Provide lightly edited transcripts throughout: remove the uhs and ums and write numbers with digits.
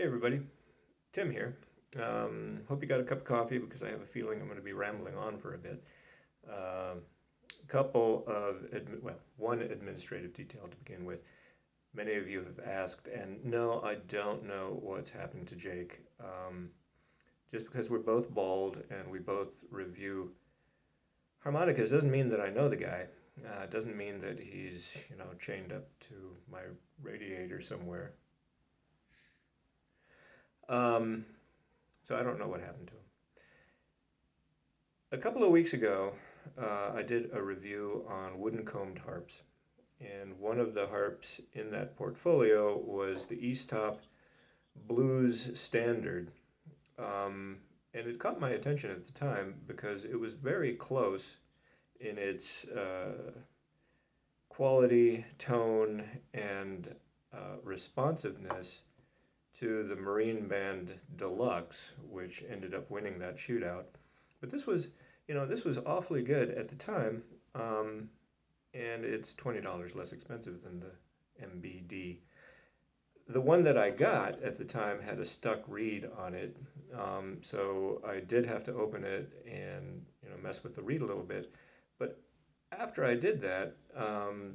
Hey everybody, Tim here. Hope you got a cup of coffee because I have a feeling I'm going to be rambling on for a bit. One administrative detail to begin with. Many of you have asked, and no, I don't know what's happened to Jake. Just because we're both bald and we both review harmonicas doesn't mean that I know the guy. Doesn't mean that he's, chained up to my radiator somewhere. So I don't know what happened to him. A couple of weeks ago, I did a review on wooden combed harps, and one of the harps in that portfolio was the Easttop Blues Standard. And it caught my attention at the time because it was very close in its quality, tone, and responsiveness to the Marine Band Deluxe, which ended up winning that shootout. But this was awfully good at the time, and it's $20 less expensive than the MBD. The one that I got at the time had a stuck reed on it, so I did have to open it and mess with the reed a little bit. But after I did that,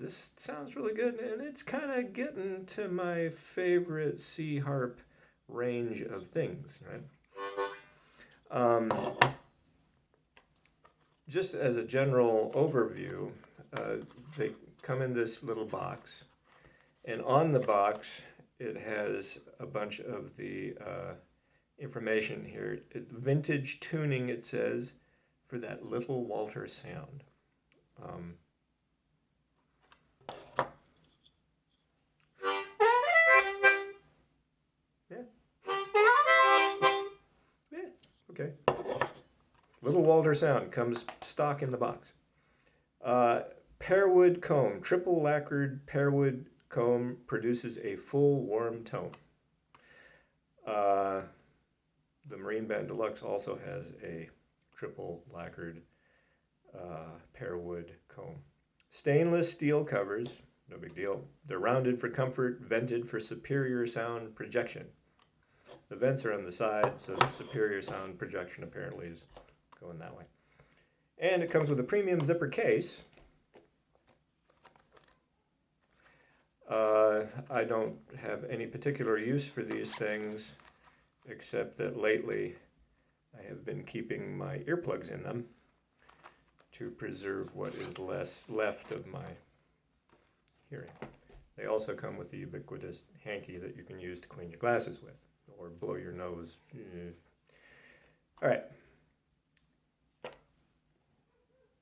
this sounds really good, and it's kind of getting to my favorite C harp range of things, right? Just as a general overview, they come in this little box, and on the box it has a bunch of the information here. Vintage tuning, it says, for that little Walter sound. Okay. Little Walter sound comes stock in the box. Pearwood comb, triple lacquered pearwood comb produces a full warm tone. The Marine Band Deluxe also has a triple lacquered pearwood comb. Stainless steel covers, no big deal. They're rounded for comfort, vented for superior sound projection. The vents are on the side, so the superior sound projection apparently is going that way. And it comes with a premium zipper case. I don't have any particular use for these things, except that lately I have been keeping my earplugs in them to preserve what is left of my hearing. They also come with the ubiquitous hanky that you can use to clean your glasses with or blow your nose. All right.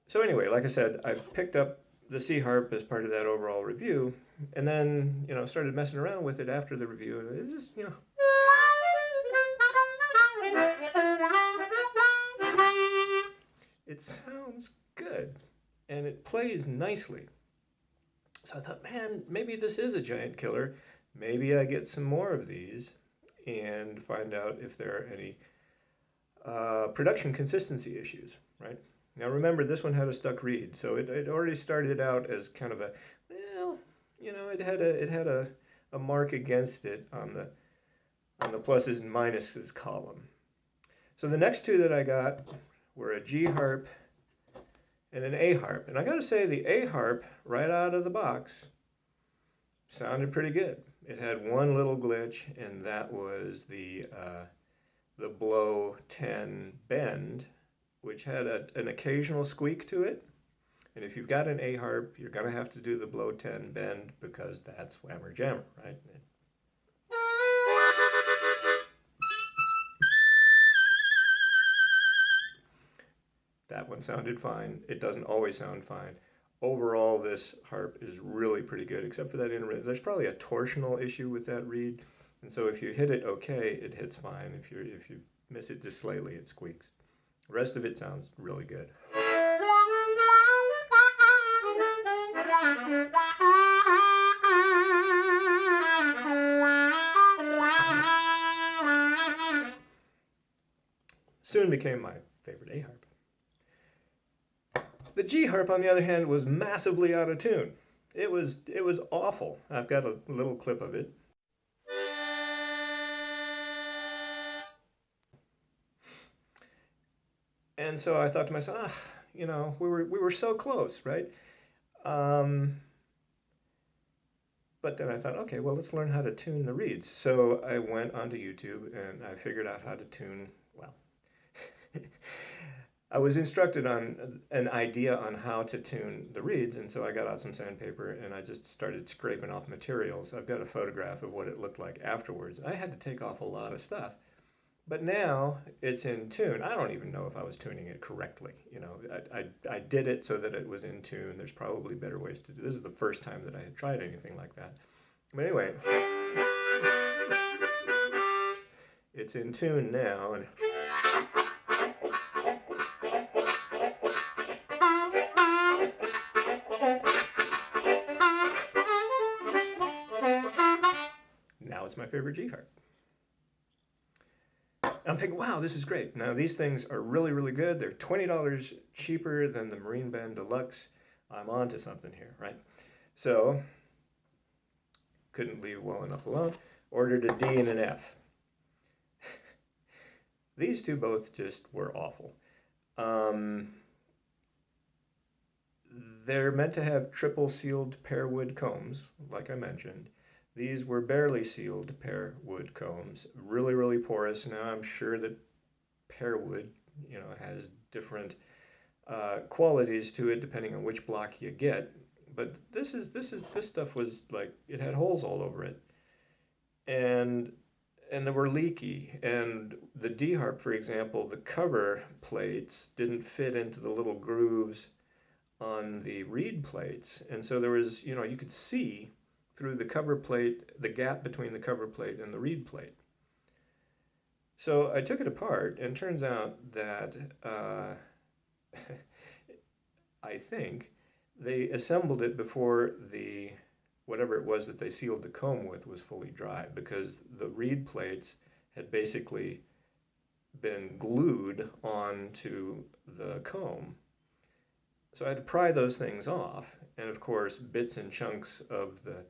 So anyway, like I said, I picked up the C harp as part of that overall review, and then started messing around with it after the review. Is this it sounds good, and it plays nicely. So I thought, man, maybe this is a giant killer. Maybe I get some more of these and find out if there are any production consistency issues, right? Now remember, this one had a stuck reed, so it already started out as kind of it had a mark against it on the pluses and minuses column. So the next two that I got were a G harp and an A harp, and I got to say the A harp right out of the box sounded pretty good. It had one little glitch, and that was the blow 10 bend, which had an occasional squeak to it. And if you've got an A harp, you're going to have to do the blow 10 bend because that's whammer jammer, right? That one sounded fine. It doesn't always sound fine. Overall, this harp is really pretty good, except for that intermittent. There's probably a torsional issue with that reed, and so if you hit it okay, it hits fine. If you miss it just slightly, it squeaks. The rest of it sounds really good. Soon became my favorite A harp. The G harp, on the other hand, was massively out of tune. It was awful. I've got a little clip of it. And so I thought to myself, we were so close, right? Um, but then I thought, okay, well, let's learn how to tune the reeds. So I went onto YouTube and I figured out how to tune, well, I was instructed on an idea on how to tune the reeds, and so I got out some sandpaper and I just started scraping off materials. I've got a photograph of what it looked like afterwards. I had to take off a lot of stuff. But now it's in tune. I don't even know if I was tuning it correctly. I did it so that it was in tune. There's probably better ways to do this. Is the first time that I had tried anything like that. But anyway, it's in tune now. And now it's my favorite Gheart. I'm thinking, wow, this is great. Now, these things are really, really good. They're $20 cheaper than the Marine Band Deluxe. I'm on to something here, right? So, couldn't leave well enough alone. Ordered a D and an F. These two both just were awful. They're meant to have triple sealed pear wood combs, like I mentioned. These were barely sealed pear wood combs, really, really porous. Now I'm sure that pear wood, has different qualities to it depending on which block you get. But this stuff was like, it had holes all over it, and they were leaky. And the D harp, for example, the cover plates didn't fit into the little grooves on the reed plates, and so there was, you could see through the cover plate, the gap between the cover plate and the reed plate. So I took it apart, and turns out that I think they assembled it before the whatever it was that they sealed the comb with was fully dry, because the reed plates had basically been glued onto the comb. So I had to pry those things off, and of course bits and chunks of the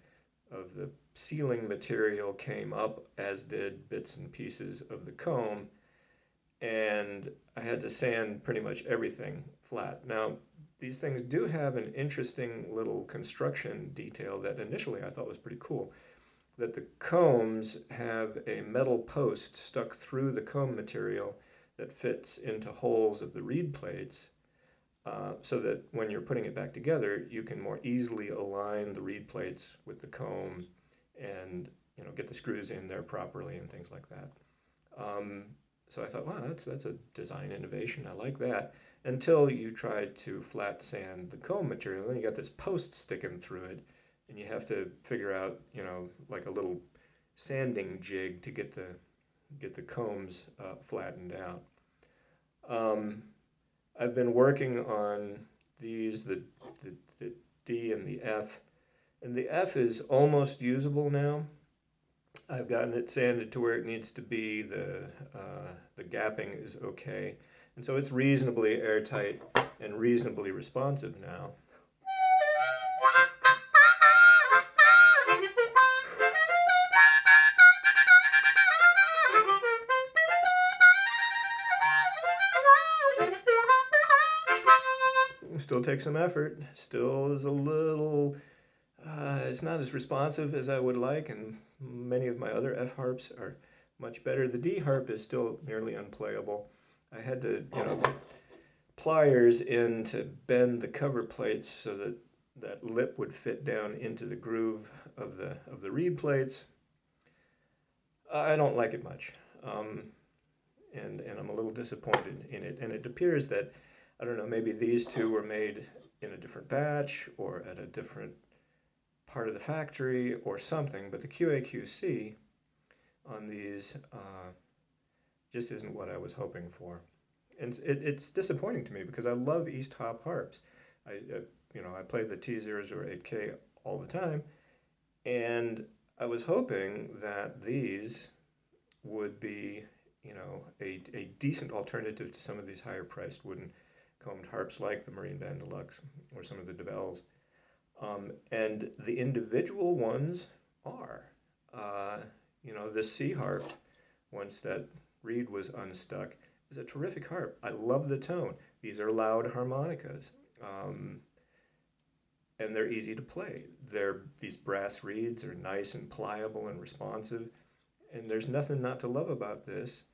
sealing material came up, as did bits and pieces of the comb, and I had to sand pretty much everything flat. Now, these things do have an interesting little construction detail that initially I thought was pretty cool, that the combs have a metal post stuck through the comb material that fits into holes of the reed plates, so that when you're putting it back together, you can more easily align the reed plates with the comb and get the screws in there properly and things like that. So I thought, wow, that's a design innovation. I like that. Until you try to flat sand the comb material, then you got this post sticking through it, and you have to figure out, like a little sanding jig to get the combs flattened out. I've been working on these, the D and the F, and the F is almost usable now. I've gotten it sanded to where it needs to be. The gapping is okay, and so it's reasonably airtight and reasonably responsive now. Still takes some effort. Still is a little. It's not as responsive as I would like, and many of my other F harps are much better. The D harp is still nearly unplayable. I had to, put pliers in to bend the cover plates so that that lip would fit down into the groove of the reed plates. I don't like it much, and I'm a little disappointed in it. And it appears that, I don't know, maybe these two were made in a different batch or at a different part of the factory or something, but the QA/QC on these just isn't what I was hoping for. And it's disappointing to me because I love Easttop harps. I play the T008K all the time, and I was hoping that these would be, a decent alternative to some of these higher priced wooden combed harps like the Marine Band Deluxe or some of the DeVelles. And the individual ones are. The C harp, once that reed was unstuck, is a terrific harp. I love the tone. These are loud harmonicas, and they're easy to play. These brass reeds are nice and pliable and responsive, and there's nothing not to love about this.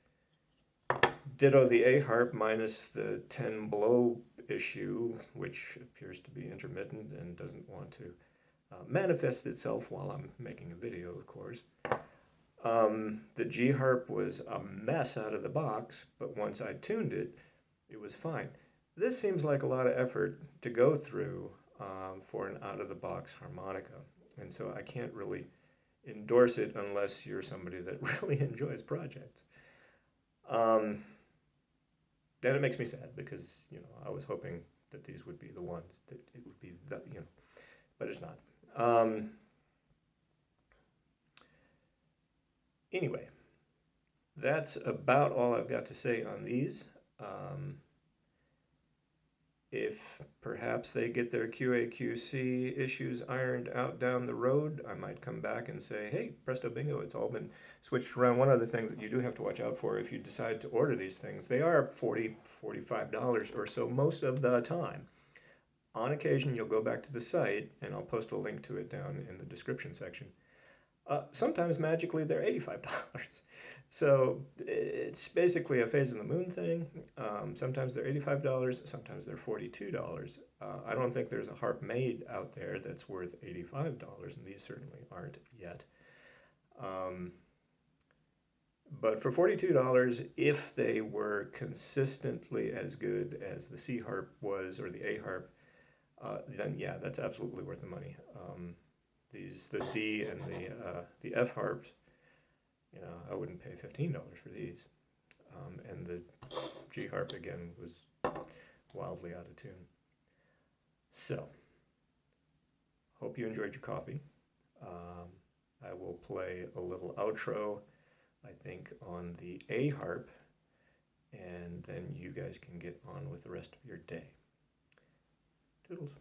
Ditto the A harp minus the 10 blow issue, which appears to be intermittent and doesn't want to manifest itself while I'm making a video, of course. The G harp was a mess out of the box, but once I tuned it, it was fine. This seems like a lot of effort to go through for an out-of-the-box harmonica, and so I can't really endorse it unless you're somebody that really enjoys projects. And it makes me sad because, you know, I was hoping that these would be the ones, that it would be the, you know, but it's not. Anyway, that's about all I've got to say on these. If perhaps they get their QA/QC issues ironed out down the road, I might come back and say, hey, presto bingo, it's all been switched around. One other thing that you do have to watch out for if you decide to order these things, they are $40, $45 or so most of the time. On occasion, you'll go back to the site, and I'll post a link to it down in the description section. Sometimes, magically, they're $85. So it's basically a phase in the moon thing. Sometimes they're $85, sometimes they're $42. I don't think there's a harp made out there that's worth $85, and these certainly aren't yet. But for $42, if they were consistently as good as the C harp was or the A harp, then yeah, that's absolutely worth the money. The D and the F harps, you know, I wouldn't pay $15 for these. And the G harp, again, was wildly out of tune. So, hope you enjoyed your coffee. I will play a little outro, I think, on the A harp, and then you guys can get on with the rest of your day. Toodles.